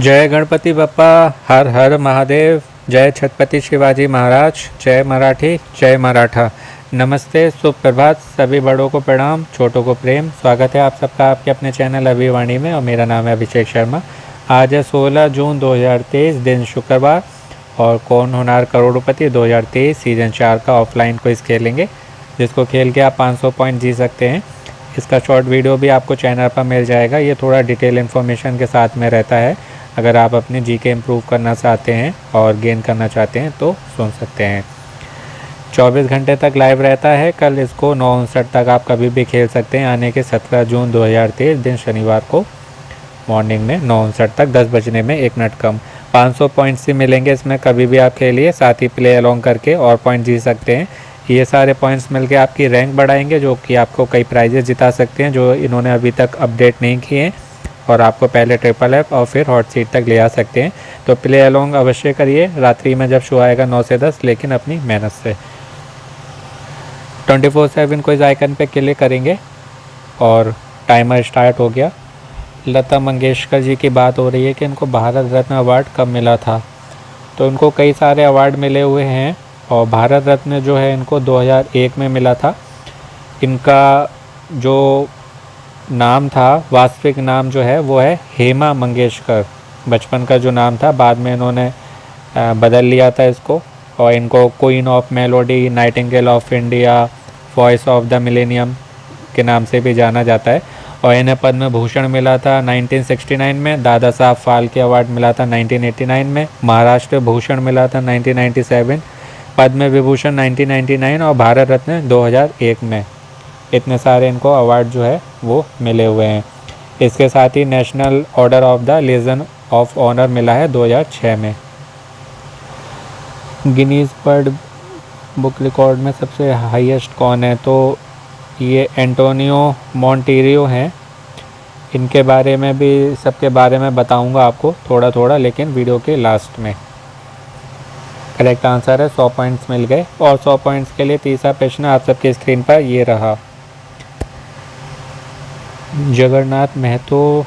जय गणपति बप्पा, हर हर महादेव। जय छत्रपति शिवाजी महाराज, जय मराठी, जय मराठा। नमस्ते, सुप्रभात। सभी बड़ों को प्रणाम, छोटों को प्रेम। स्वागत है आप सबका आपके अपने चैनल अभिवाणी में और मेरा नाम है अभिषेक शर्मा। आज है 16 जून 2023, दिन शुक्रवार और कौन होनार करोड़पति 2023 सीजन 4 का ऑफलाइन क्विज खेलेंगे, जिसको खेल के आप 500 पॉइंट जीत सकते हैं। इसका शॉर्ट वीडियो भी आपको चैनल पर मिल जाएगा। ये थोड़ा डिटेल इन्फॉर्मेशन के साथ में रहता है। अगर आप अपने जीके इम्प्रूव करना चाहते हैं और गेन करना चाहते हैं तो सुन सकते हैं। 24 घंटे तक लाइव रहता है। कल इसको 9:59 तक आप कभी भी खेल सकते हैं, यानी कि 17 जून 2023 दिन शनिवार को मॉर्निंग में 9:59 तक 10 बजने में 1 मिनट कम। 500 पॉइंट्स ही मिलेंगे इसमें, कभी भी आप खेलिए, साथ ही प्ले अलॉन्ग करके और पॉइंट जीत सकते हैं। ये सारे पॉइंट्स मिलके आपकी रैंक बढ़ाएंगे, जो कि आपको कई प्राइजेस जिता सकते हैं जो इन्होंने अभी तक अपडेट नहीं किए हैं, और आपको पहले ट्रिपल एफ और फिर हॉट सीट तक ले आ सकते हैं। तो प्ले अलॉन्ग अवश्य करिए रात्रि में जब शो आएगा 9 से 10, लेकिन अपनी मेहनत से। 24/7 क्विज आइकन पे क्लिक करेंगे और टाइमर स्टार्ट हो गया। लता मंगेशकर जी की बात हो रही है कि इनको भारत रत्न अवार्ड कब मिला था। तो इनको कई सारे अवार्ड मिले हुए हैं और भारत रत्न जो है इनको 2001 में मिला था। इनका जो नाम था, वास्तविक नाम जो है वो है हेमा मंगेशकर। बचपन का जो नाम था बाद में इन्होंने बदल लिया था इसको, और इनको queen of melody, Nightingale of India, voice of the millennium के नाम से भी जाना जाता है। और इन्हें पद्म भूषण मिला था 1969 में, दादा साहब फाल्के अवार्ड मिला था 1989 में, महाराष्ट्र भूषण मिला था 1997, पद्म विभूषण 1999 और भारत रत्न 2001 में। इतने सारे इनको अवार्ड जो है वो मिले हुए हैं। इसके साथ ही National Order of the Legion of Honour मिला है 2006 में। गिनीज वर्ल्ड बुक रिकॉर्ड में सबसे हाईएस्ट कौन है, तो ये एंटोनियो मोंटेरियो हैं। इनके बारे में भी, सबके बारे में बताऊंगा आपको थोड़ा थोड़ा, लेकिन वीडियो के लास्ट में। करेक्ट आंसर है, 100 पॉइंट्स मिल गए। और 100 पॉइंट्स के लिए तीसरा प्रश्न आप सबके स्क्रीन पर ये रहा। जगन्नाथ महतो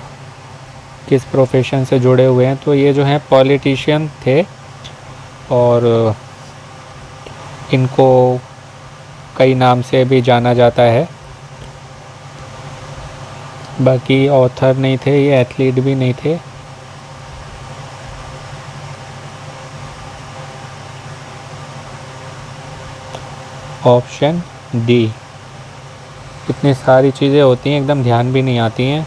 किस प्रोफेशन से जुड़े हुए हैं, तो ये जो हैं पॉलिटिशियन थे और इनको कई नाम से भी जाना जाता है। बाकी ऑथर नहीं थे, ये एथलीट भी नहीं थे। Option D. इतनी सारी चीज़ें होती हैं, एकदम ध्यान भी नहीं आती हैं।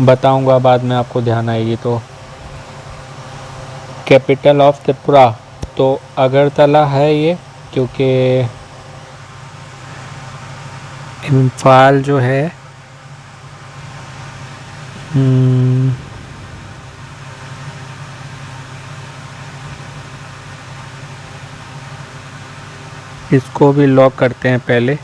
बताऊंगा बाद में, आपको ध्यान आएगी तो। कैपिटल ऑफ त्रिपुरा, तो अगरतला है ये, क्योंकि इम्फाल जो है इसको भी लॉक करते हैं पहले।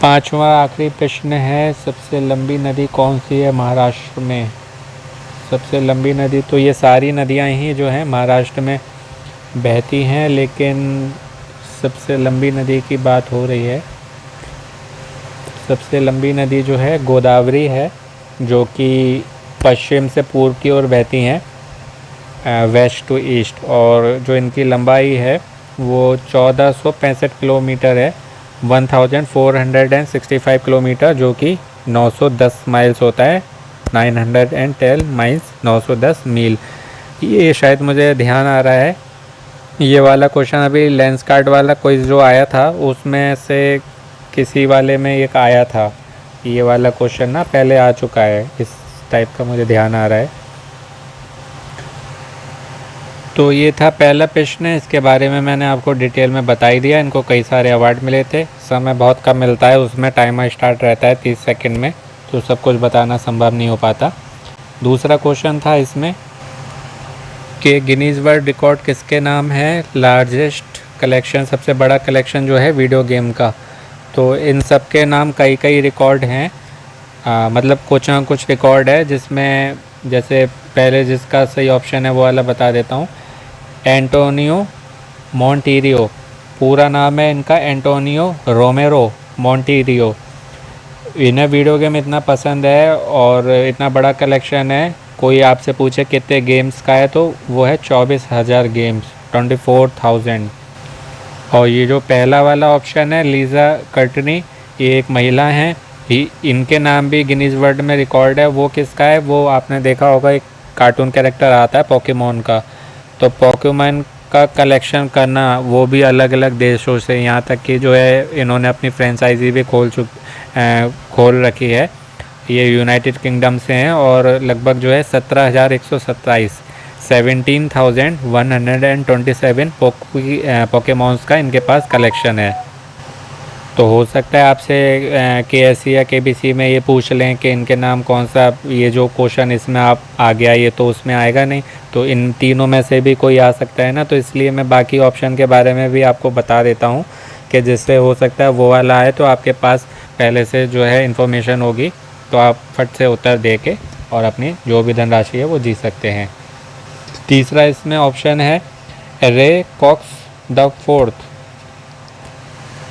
पांचवा आखिरी प्रश्न है, सबसे लंबी नदी कौन सी है महाराष्ट्र में। सबसे लंबी नदी, तो ये सारी नदियां ही जो हैं महाराष्ट्र में बहती हैं, लेकिन सबसे लंबी नदी की बात हो रही है। सबसे लंबी नदी जो है गोदावरी है, जो कि पश्चिम से पूर्व की ओर बहती हैं, वेस्ट टू ईस्ट, और जो इनकी लंबाई है वो 1465 किलोमीटर है, 1465 किलोमीटर, जो कि 910 माइल्स होता है। 910 माइल्स, 910 मील। ये शायद मुझे ध्यान आ रहा है, ये वाला क्वेश्चन अभी लेंस कार्ड वाला क्विज जो आया था उसमें से किसी वाले में एक आया था। ये वाला क्वेश्चन ना पहले आ चुका है, इस टाइप का मुझे ध्यान आ रहा है। तो ये था पहला प्रश्न, इसके बारे में मैंने आपको डिटेल में बता ही दिया। इनको कई सारे अवार्ड मिले थे। समय बहुत कम मिलता है, उसमें टाइमर स्टार्ट रहता है 30 सेकंड में, तो सब कुछ बताना संभव नहीं हो पाता। दूसरा क्वेश्चन था इसमें कि गिनीज वर्ल्ड रिकॉर्ड किसके नाम है, लार्जेस्ट कलेक्शन, सबसे बड़ा कलेक्शन जो है वीडियो गेम का। तो इन सब के नाम कई कई रिकॉर्ड हैं, मतलब कुछ रिकॉर्ड है, जिसमें जैसे पहले जिसका सही ऑप्शन है वो वाला बता देता हूँ। एंटोनियो मोंटिरियो, पूरा नाम है इनका एंटोनियो रोमेरो मोंटिरियो। इन्हें वीडियो गेम इतना पसंद है और इतना बड़ा कलेक्शन है, कोई आपसे पूछे कितने गेम्स का है तो वो है 24,000 गेम्स, 24,000। और ये जो पहला वाला ऑप्शन है लीज़ा कर्टनी, ये एक महिला हैं, इनके नाम भी गिनीज वर्ल्ड में रिकॉर्ड है। वो किसका है, वो आपने देखा होगा एक कार्टून कैरेक्टर आता है पोकेमोन का, तो पोकेमोन का कलेक्शन करना वो भी अलग अलग देशों से, यहाँ तक कि जो है इन्होंने अपनी फ्रेंचाइजी भी खोल रखी है। ये यूनाइटेड किंगडम से हैं और लगभग जो है 17,127 17,127 पोकेमॉन्स का इनके पास कलेक्शन है। तो हो सकता है आपसे KSC या KBC में ये पूछ लें कि इनके नाम कौन सा, ये जो क्वेश्चन इसमें आप आ गया ये तो उसमें आएगा नहीं, तो इन तीनों में से भी कोई आ सकता है ना, तो इसलिए मैं बाकी ऑप्शन के बारे में भी आपको बता देता हूँ कि जिससे हो सकता है वो वाला आए तो आपके पास पहले से जो है इन्फॉर्मेशन होगी, तो आप फट से उत्तर दे के और अपनी जो भी धनराशि है वो जीत सकते हैं। तीसरा इसमें ऑप्शन है रे कॉक्स द फोर्थ।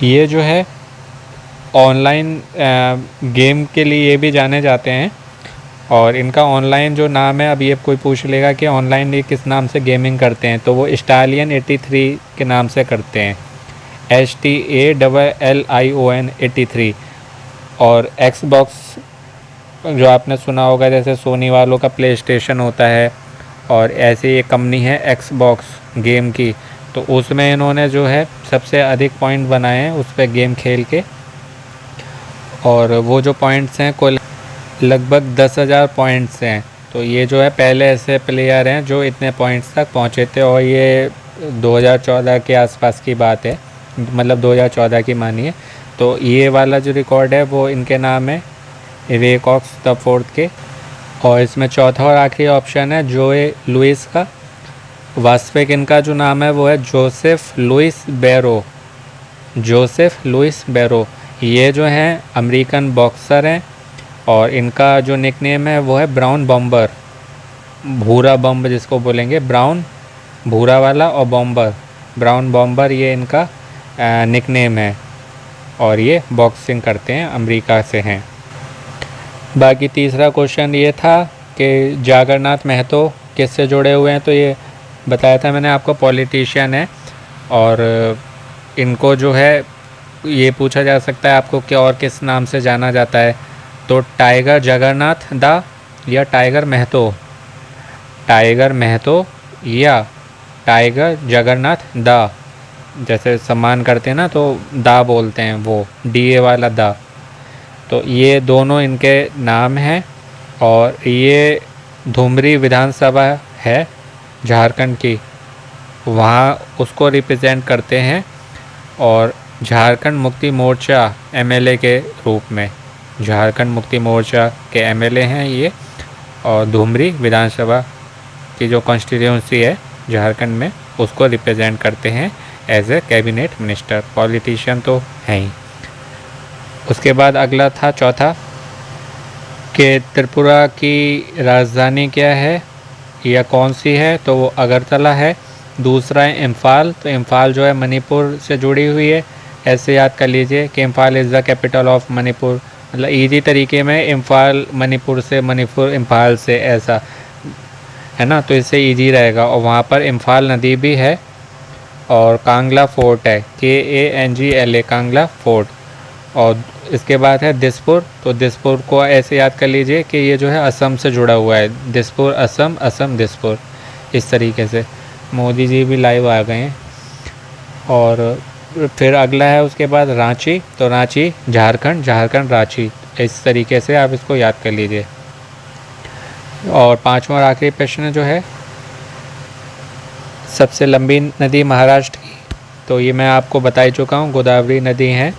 ये जो है ऑनलाइन गेम के लिए ये भी जाने जाते हैं और इनका ऑनलाइन जो नाम है, अब ये कोई पूछ लेगा कि ऑनलाइन ये किस नाम से गेमिंग करते हैं, तो वो स्टालियन 83 के नाम से करते हैं, STALLION 83। और एक्सबॉक्स जो आपने सुना होगा, जैसे सोनी वालों का प्ले स्टेशन होता है और ऐसी एक कंपनी है एक्सबॉक्स गेम की, तो उसमें इन्होंने जो है सबसे अधिक पॉइंट बनाए हैं उस पर गेम खेल के, और वो जो पॉइंट्स हैं कुल लगभग 10,000 पॉइंट्स हैं। तो ये जो है पहले ऐसे प्लेयर हैं जो इतने पॉइंट्स तक पहुँचे थे, और ये 2014 के आसपास की बात है, मतलब 2014 की मानिए। तो ये वाला जो रिकॉर्ड है वो इनके नाम है रे कॉक्स द फोर्थ के। और इसमें चौथा और आखिरी ऑप्शन है जोए लुइस का। वास्तविक इनका जो नाम है वो है जोसेफ लुइस बैरो, जोसेफ लुइस बैरो। ये जो हैं अमेरिकन बॉक्सर हैं और इनका जो निकनेम है वो है ब्राउन बॉम्बर, भूरा बम्ब जिसको बोलेंगे, ब्राउन भूरा वाला और बॉम्बर, ब्राउन बॉम्बर ये इनका निकनेम है, और ये बॉक्सिंग करते हैं, अमेरिका से हैं। बाकी तीसरा क्वेश्चन ये था कि जागरनाथ महतो किससे जुड़े हुए हैं, तो ये बताया था मैंने आपको, पॉलिटिशियन है, और इनको जो है ये पूछा जा सकता है आपको कि और किस नाम से जाना जाता है, तो टाइगर जगन्नाथ दा या टाइगर महतो, टाइगर महतो या टाइगर जगन्नाथ दा, जैसे सम्मान करते हैं ना तो दा बोलते हैं, वो DA वाला दा। तो ये दोनों इनके नाम हैं, और ये धुमरी विधानसभा है झारखंड की, वहाँ उसको रिप्रेजेंट करते हैं, और झारखंड मुक्ति मोर्चा MLA के रूप में, झारखंड मुक्ति मोर्चा के MLA हैं ये, और धुमरी विधानसभा की जो कॉन्स्टिट्यूंसी है झारखंड में उसको रिप्रेजेंट करते हैं as a cabinet minister. Politician तो हैं ही। उसके बाद अगला था चौथा कि त्रिपुरा की राजधानी क्या है या कौन सी है, तो वो अगरतला है। दूसरा है इम्फाल, तो इम्फाल जो है मणिपुर से जुड़ी हुई है, ऐसे याद कर लीजिए कि Imphal is the capital of Manipur, मतलब ईजी तरीके में इम्फाल मणिपुर से, मणिपुर इम्फाल से, ऐसा है ना, तो इससे ईजी रहेगा। और वहाँ पर इम्फाल नदी भी है, और कांगला फोर्ट है, KANGLA कांगला फोर्ट। और इसके बाद है दिसपुर, तो दिसपुर को ऐसे याद कर लीजिए कि ये जो है असम से जुड़ा हुआ है, दिसपुर असम, असम दिसपुर, इस तरीके से। मोदी जी भी लाइव आ गए हैं। और फिर अगला है उसके बाद रांची, तो रांची झारखंड, झारखंड रांची, इस तरीके से आप इसको याद कर लीजिए। और पांचवा और आखिरी प्रश्न जो है सबसे लंबी नदी महाराष्ट्र की, तो ये मैं आपको बता ही चुका हूँ, गोदावरी नदी है।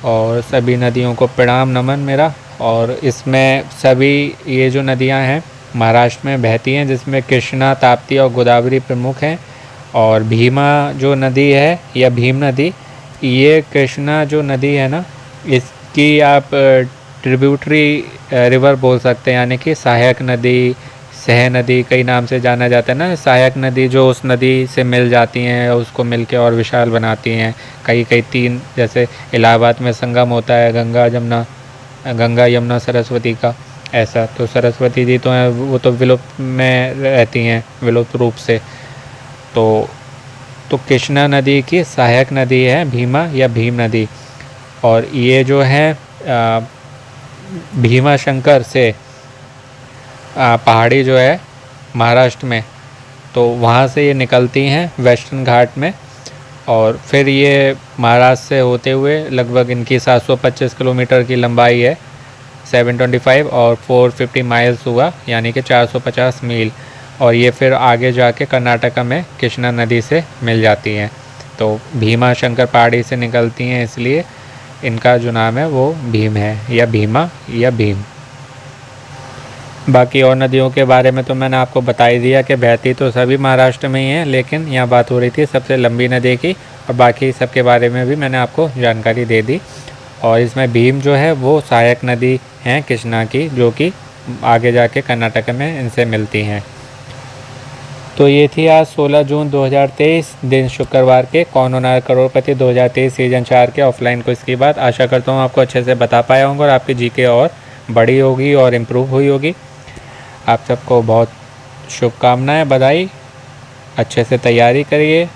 और सभी नदियों को प्रणाम नमन मेरा। और इसमें सभी ये जो नदियाँ हैं महाराष्ट्र में बहती हैं, जिसमें कृष्णा, ताप्ती और गोदावरी प्रमुख हैं। और भीमा जो नदी है या भीम नदी, ये कृष्णा जो नदी है ना, इसकी आप ट्रिब्यूटरी रिवर बोल सकते हैं, यानी कि सहायक नदी, सह नदी कई नाम से जाना जाता है ना, सहायक नदी जो उस नदी से मिल जाती हैं, उसको मिल के और विशाल बनाती हैं। कई कई तीन, जैसे इलाहाबाद में संगम होता है गंगा यमुना सरस्वती का, ऐसा। तो सरस्वती जी तो हैं, वो तो विलुप्त में रहती हैं, विलुप्त रूप से। तो कृष्णा नदी की सहायक नदी है भीमा या भीम नदी। और ये जो है भीमा शंकर से पहाड़ी जो है महाराष्ट्र में, तो वहाँ से ये निकलती हैं वेस्टर्न घाट में। और फिर ये महाराष्ट्र से होते हुए लगभग इनकी 725 किलोमीटर की लंबाई है, 725, और 450 माइल्स हुआ, यानी कि 450 मील। और ये फिर आगे जाके कर्नाटका में कृष्णा नदी से मिल जाती हैं। तो भीमा शंकर पहाड़ी से निकलती हैं, इसलिए इनका जो नाम है वो भीम है, या भीमा या भीम। बाकी और नदियों के बारे में तो मैंने आपको बता ही दिया कि बहती तो सभी महाराष्ट्र में ही हैं, लेकिन यहाँ बात हो रही थी सबसे लंबी नदी की, और बाकी सब के बारे में भी मैंने आपको जानकारी दे दी। और इसमें भीम जो है वो सहायक नदी हैं कृष्णा की, जो कि आगे जाके कर्नाटक में इनसे मिलती हैं। तो ये थी आज 16 जून 2023 दिन शुक्रवार के कौन होना करोड़पति 2023 सीजन 4 के ऑफलाइन क्विज की बात। आशा करता हूँ आपको अच्छे से बता पाया होंगे और आपकी जीके और बड़ी होगी और इम्प्रूव हुई होगी। आप सबको बहुत शुभकामनाएं, बधाई। अच्छे से तैयारी करिए,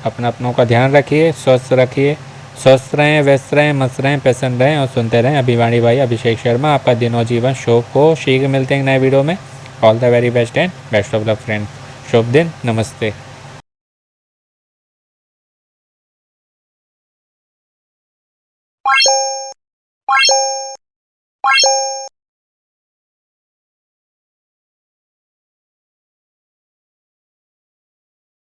अपनों का ध्यान रखिए, स्वस्थ रहें, व्यस्त रहें, मस्त रहें, प्रसन्न रहें और सुनते रहें अभिवाणी भाई अभिषेक शर्मा। आपका दिन और जीवन शुभ हो। शीघ्र मिलते हैं नए वीडियो में। All the very best and best of luck friend. शुभ दिन, नमस्ते।